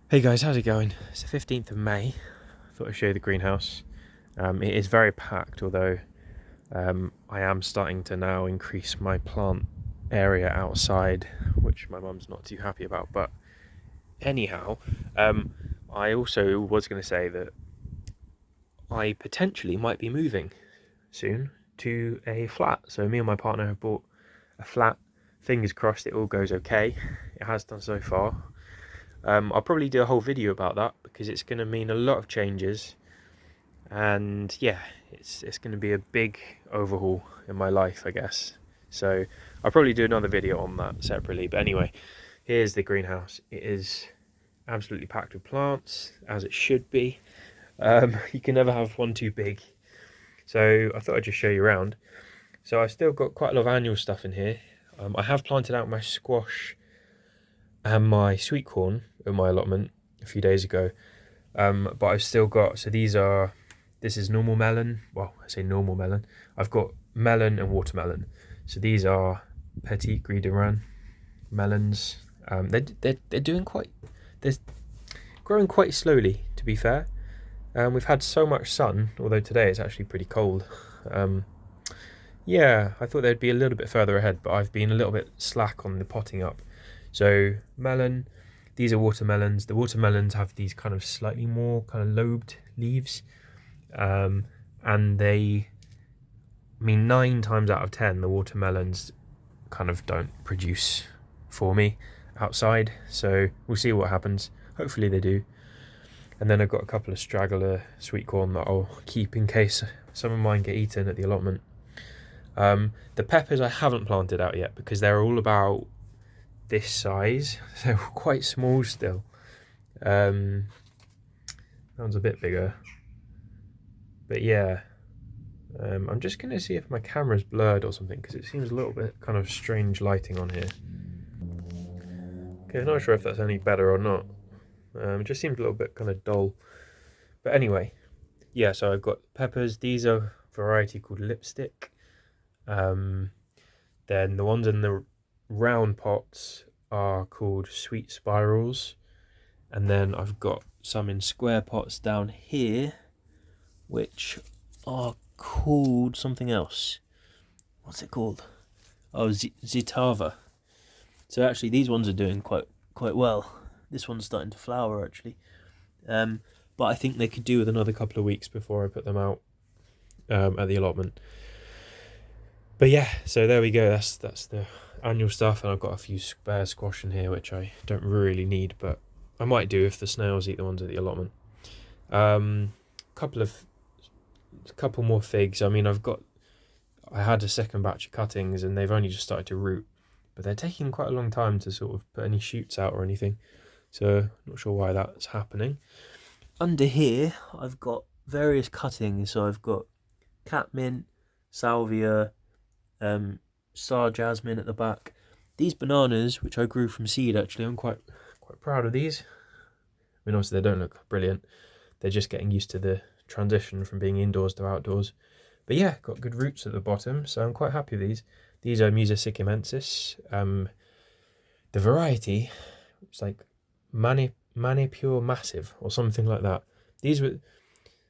Hey guys, how's it going? It's the 15th of May. Thought I'd show you the greenhouse. It is very packed, although I am starting to now increase my plant area outside, which my mum's not too happy about. But anyhow, I also was going to say that I potentially might be moving soon to a flat. So me and my partner have bought a flat. Fingers crossed it all goes okay. It has done so far. I'll probably do a whole video about that because it's going to mean a lot of changes, and yeah, it's going to be a big overhaul in my life, I guess. So I'll probably do another video on that separately. But anyway, here's the greenhouse. It is absolutely packed with plants, as it should be. You can never have one too big. So I thought I'd just show you around. So I've still got quite a lot of annual stuff in here. I have planted out my squash and my sweet corn in my allotment a few days ago, but I've still got, so this is normal melon. Well, I say normal melon. I've got melon and watermelon. So these are Petit Gris de Rhin melons. They're doing they're growing quite slowly, to be fair. We've had so much sun, although today it's actually pretty cold. Yeah, I thought they'd be a little bit further ahead, but I've been a little bit slack on the potting up. So melon, these are watermelons. The watermelons have these kind of slightly more kind of lobed leaves, and 9 times out of 10, the watermelons kind of don't produce for me outside. So we'll see what happens. Hopefully they do. And then I've got a couple of straggler sweet corn that I'll keep in case some of mine get eaten at the allotment. The peppers I haven't planted out yet because they're all about this size, so quite small still. That one's a bit bigger, but yeah. I'm just gonna see if my camera's blurred or something because it seems a little bit kind of strange lighting on here. Okay, I'm not sure if that's any better or not. It just seems a little bit kind of dull, but anyway, yeah. So I've got peppers. These are a variety called lipstick. Then the ones in the round pots are called sweet spirals, and then I've got some in square pots down here which are called something else. What's it called? Oh, Zitava. So actually these ones are doing quite well. This one's starting to flower actually, but I think they could do with another couple of weeks before I put them out at the allotment. But yeah, so there we go. That's the annual stuff, and I've got a few spare squash in here which I don't really need, but I might do if the snails eat the ones at the allotment. Couple more figs. I mean, I had a second batch of cuttings and they've only just started to root, but they're taking quite a long time to sort of put any shoots out or anything. So not sure why that's happening. Under here, I've got various cuttings. So I've got catmint, salvia, star jasmine at the back. These bananas, which I grew from seed, actually, I'm quite proud of these. I mean, obviously they don't look brilliant. They're just getting used to the transition from being indoors to outdoors. But yeah, got good roots at the bottom, so I'm quite happy with these. These are Musa sicumensis. The variety, it's like Manipure Massive or something like that.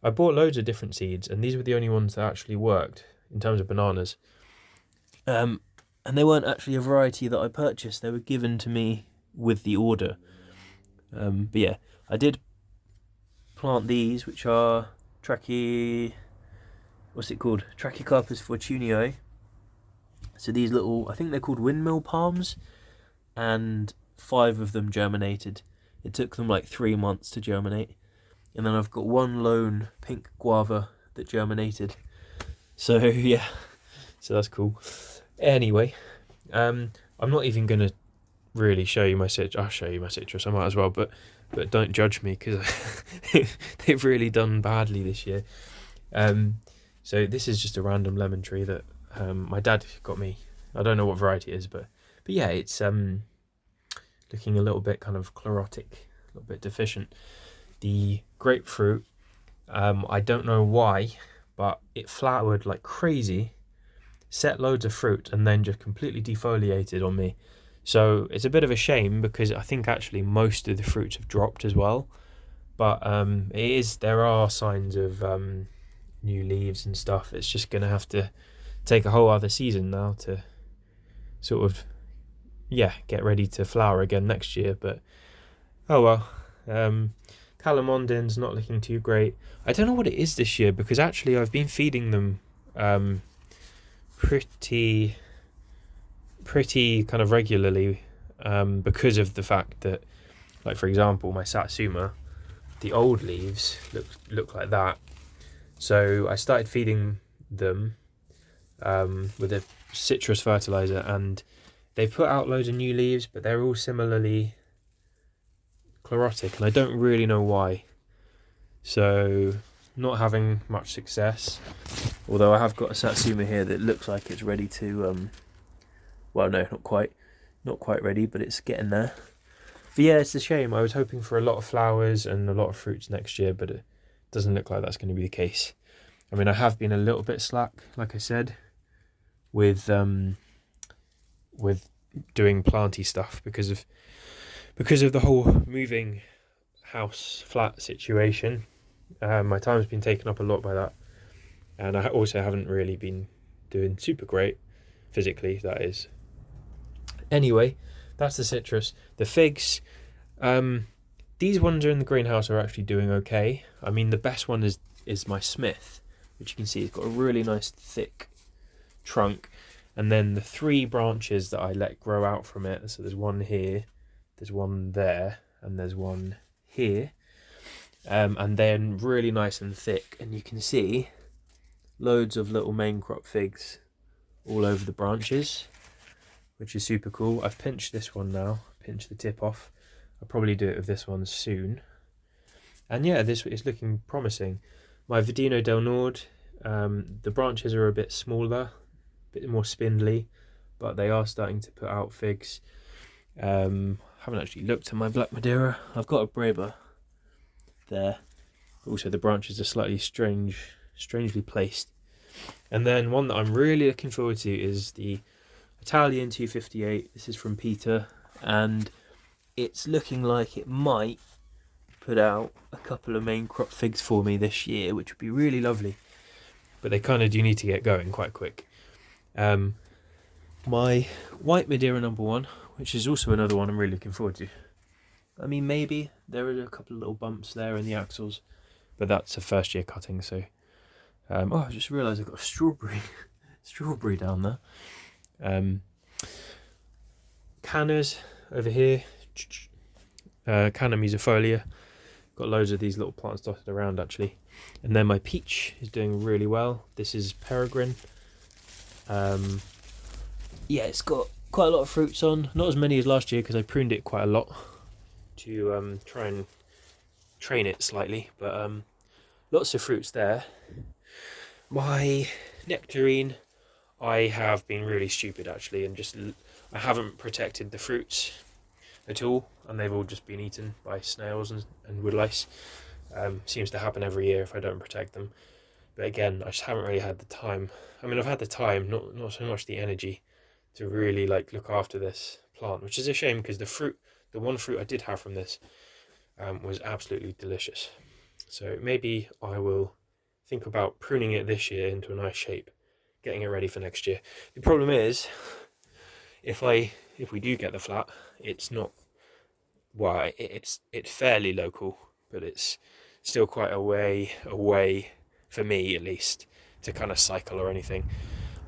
I bought loads of different seeds, and these were the only ones that actually worked in terms of bananas. And they weren't actually a variety that I purchased. They were given to me with the order. But yeah, I did plant these, which are Trachycarpus fortunei. So these little, I think they're called windmill palms, and 5 of them germinated. It took them like 3 months to germinate. And then I've got one lone pink guava that germinated. So yeah, so that's cool. Anyway, I'm not even going to really show you my citrus. I'll show you my citrus, I might as well, but don't judge me because they've really done badly this year. So this is just a random lemon tree that my dad got me. I don't know what variety it is, but yeah, it's looking a little bit kind of chlorotic, a little bit deficient. The grapefruit, I don't know why, but it flowered like crazy, set loads of fruit, and then just completely defoliated on me. So it's a bit of a shame because I think actually most of the fruits have dropped as well. But there are signs of new leaves and stuff. It's just going to have to take a whole other season now to sort of, get ready to flower again next year. But oh well. Calamondin's not looking too great. I don't know what it is this year because actually I've been feeding them pretty kind of regularly because of the fact that, like for example, my Satsuma, the old leaves look like that. So I started feeding them with a citrus fertilizer, and they put out loads of new leaves, but they're all similarly chlorotic, and I don't really know why. So not having much success. Although I have got a Satsuma here that looks like it's ready to well, no, not quite ready, but it's getting there. But yeah, it's a shame. I was hoping for a lot of flowers and a lot of fruits next year, but it doesn't look like that's going to be the case. I mean, I have been a little bit slack, like I said, with doing planty stuff because of the whole moving house flat situation. My time's been taken up a lot by that, and I also haven't really been doing super great physically, that is. Anyway, that's the citrus. The figs, these ones are in the greenhouse are actually doing okay. I mean, the best one is my Smith, which you can see it's got a really nice thick trunk, and then the 3 branches that I let grow out from it. So there's one here, there's one there, and there's one here, and then really nice and thick, and you can see loads of little main crop figs all over the branches, which is super cool. I've pinched this one now, pinched the tip off. I'll probably do it with this one soon. And yeah, this is looking promising. My Vidino del Nord, the branches are a bit smaller, a bit more spindly, but they are starting to put out figs. Haven't actually looked at my Black Madeira. I've got a Breba there. Also, the branches are slightly strangely placed. And then one that I'm really looking forward to is the Italian 258. This is from Peter, and it's looking like it might put out a couple of main crop figs for me this year, which would be really lovely. But they kind of do need to get going quite quick. My white Madeira number 1, which is also another one I'm really looking forward to. I mean, maybe there are a couple of little bumps there in the axles, but that's a first year cutting. So I just realised I've got a strawberry down there. Canners over here, Canna mesofolia. Got loads of these little plants dotted around actually. And then my peach is doing really well. This is peregrine. It's got quite a lot of fruits on. Not as many as last year because I pruned it quite a lot to try and train it slightly. But lots of fruits there. My nectarine, I have been really stupid actually, and I haven't protected the fruits at all, and they've all just been eaten by snails and woodlice. Seems to happen every year if I don't protect them. But again, I just haven't really had the time. I mean, I've had the time, not so much the energy to really look after this plant, which is a shame because the one fruit I did have from this was absolutely delicious. So maybe I will think about pruning it this year into a nice shape, getting it ready for next year. The problem is, if we do get the flat, it's not, well, it's fairly local, but it's still quite a way away for me at least to kind of cycle or anything.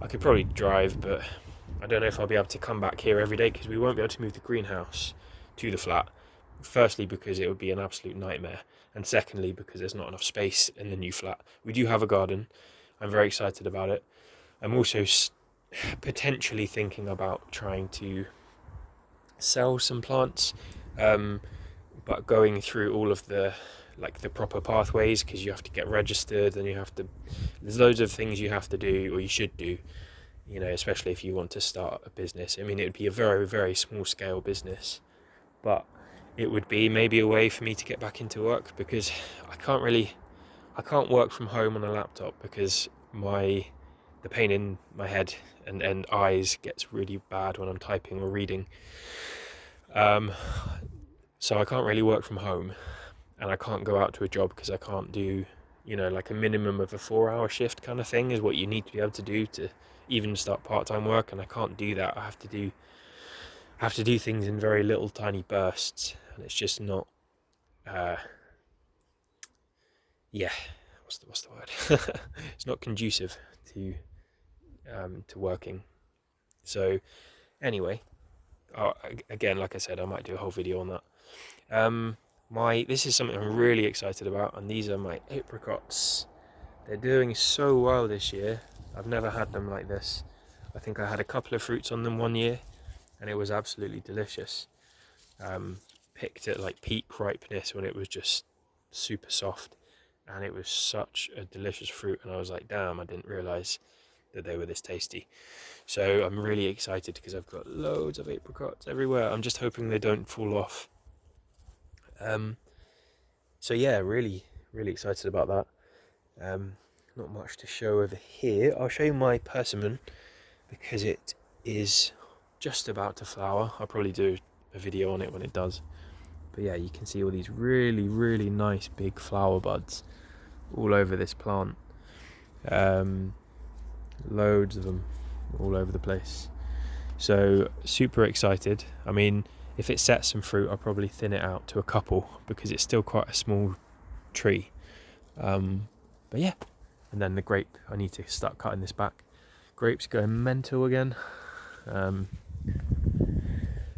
I could probably drive, but I don't know if I'll be able to come back here every day because we won't be able to move the greenhouse to the flat. Firstly, because it would be an absolute nightmare, and secondly, because there's not enough space in the new flat. We do have a garden. I'm very excited about it. I'm also potentially thinking about trying to sell some plants, but going through all of the proper pathways, because you have to get registered and there's loads of things you have to do, or you should do, especially if you want to start a business. I mean, it would be a very, very small scale business, but it would be maybe a way for me to get back into work, because I can't work from home on a laptop because my the pain in my head and eyes gets really bad when I'm typing or reading. So I can't really work from home, and I can't go out to a job because I can't do, you know, like a minimum of a 4-hour shift kind of thing is what you need to be able to do to even start part-time work, and I can't do that. I have to do things in very little tiny bursts, and it's just not yeah, what's the word? It's not conducive to working. So anyway, again, like I said, I might do a whole video on that. This is something I'm really excited about, and these are my apricots. They're doing so well this year. I've never had them like this. I think I had a couple of fruits on them one year, and it was absolutely delicious. Picked at like peak ripeness when it was just super soft, and it was such a delicious fruit, and I was like, damn, I didn't realize that they were this tasty. So I'm really excited because I've got loads of apricots everywhere. I'm just hoping they don't fall off. So yeah, really excited about that. Not much to show over here. I'll show you my persimmon because it is just about to flower. I'll probably do a video on it when it does. But yeah, you can see all these really nice big flower buds all over this plant. Loads of them all over the place. So super excited. I mean, if it sets some fruit, I'll probably thin it out to a couple because it's still quite a small tree. But yeah, and then the grape, I need to start cutting this back. Grapes going mental again.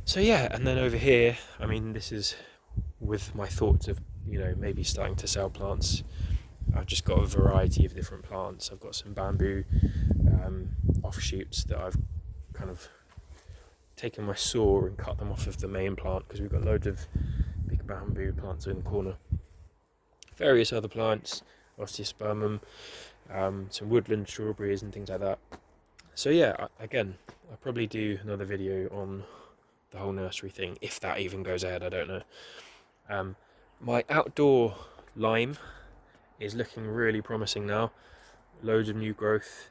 So yeah, and then over here, I mean, this is with my thoughts of, you know, maybe starting to sell plants. I've just got a variety of different plants. I've got some bamboo offshoots that I've kind of taken my saw and cut them off of the main plant because we've got loads of big bamboo plants in the corner. Various other plants, osteospermum, some woodland strawberries and things like that. So yeah, again, I'll probably do another video on the whole nursery thing, if that even goes ahead, I don't know. My outdoor lime is looking really promising now. Loads of new growth.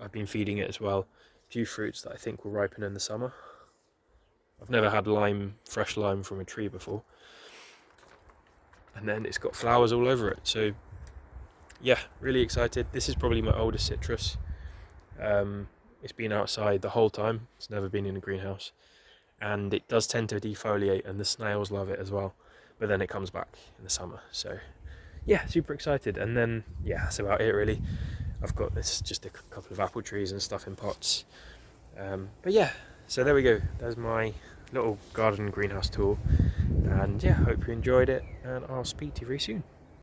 I've been feeding it as well. A few fruits that I think will ripen in the summer. I've never had fresh lime from a tree before. And then it's got flowers all over it. So yeah, really excited. This is probably my oldest citrus. It's been outside the whole time. It's never been in a greenhouse. And it does tend to defoliate, and the snails love it as well. But then it comes back in the summer. So yeah, super excited. And then yeah, that's about it really. I've got just a couple of apple trees and stuff in pots. But yeah, so there we go. There's my little garden greenhouse tour. And yeah, hope you enjoyed it, and I'll speak to you very soon.